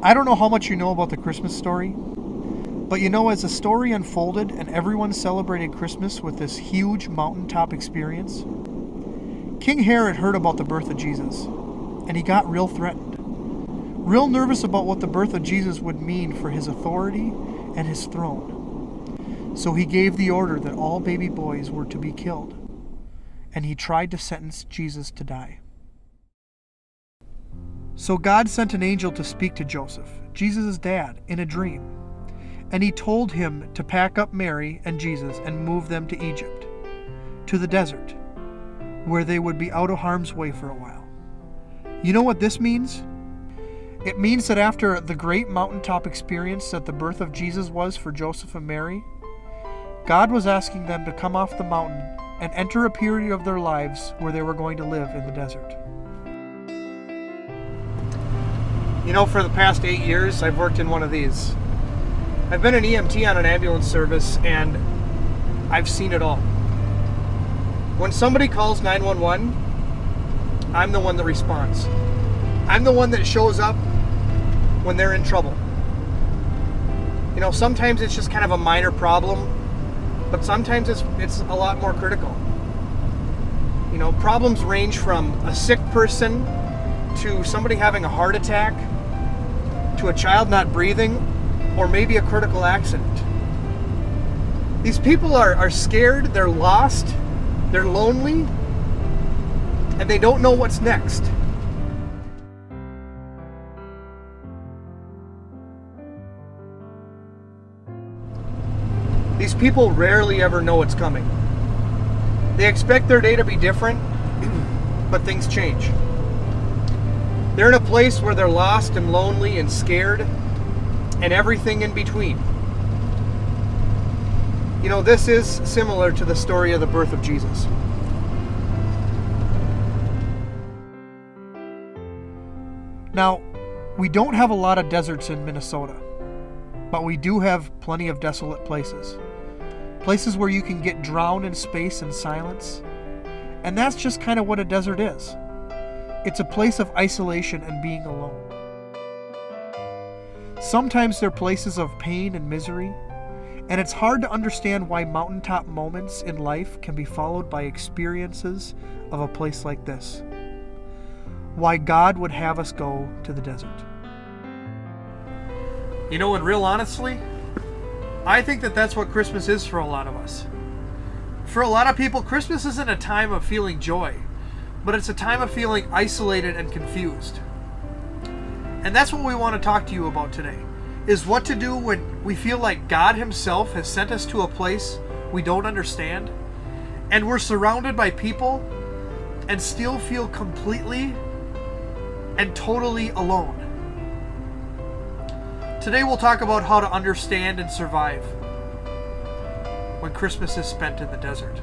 I don't know how much you know about the Christmas story, but you know, as the story unfolded and everyone celebrated Christmas with this huge mountaintop experience, King Herod heard about the birth of Jesus, and he got real threatened, real nervous about what the birth of Jesus would mean for his authority and his throne. So he gave the order that all baby boys were to be killed, and he tried to sentence Jesus to die. So God sent an angel to speak to Joseph, Jesus' dad, in a dream. And he told him to pack up Mary and Jesus and move them to Egypt, to the desert, where they would be out of harm's way for a while. You know what this means? It means that after the great mountaintop experience that the birth of Jesus was for Joseph and Mary, God was asking them to come off the mountain and enter a period of their lives where they were going to live in the desert. You know, for the past 8 years, I've worked in one of these. I've been an EMT on an ambulance service, and I've seen it all. When somebody calls 911, I'm the one that responds. I'm the one that shows up when they're in trouble. You know, sometimes it's just kind of a minor problem, but sometimes it's a lot more critical. You know, problems range from a sick person to somebody having a heart attack, to a child not breathing, or maybe a critical accident. These people are scared, they're lost, they're lonely, and they don't know what's next. These people rarely ever know what's coming. They expect their day to be different, but things change. They're in a place where they're lost and lonely and scared and everything in between. You know, this is similar to the story of the birth of Jesus. Now, we don't have a lot of deserts in Minnesota, but we do have plenty of desolate places. Places where you can get drowned in space and silence. And that's just kind of what a desert is. It's a place of isolation and being alone. Sometimes they're places of pain and misery, and it's hard to understand why mountaintop moments in life can be followed by experiences of a place like this. Why God would have us go to the desert. You know, and real honestly, I think that that's what Christmas is for a lot of us. For a lot of people, Christmas isn't a time of feeling joy, but it's a time of feeling isolated and confused. And that's what we want to talk to you about today, is what to do when we feel like God Himself has sent us to a place we don't understand, and we're surrounded by people and still feel completely and totally alone. Today we'll talk about how to understand and survive when Christmas is spent in the desert.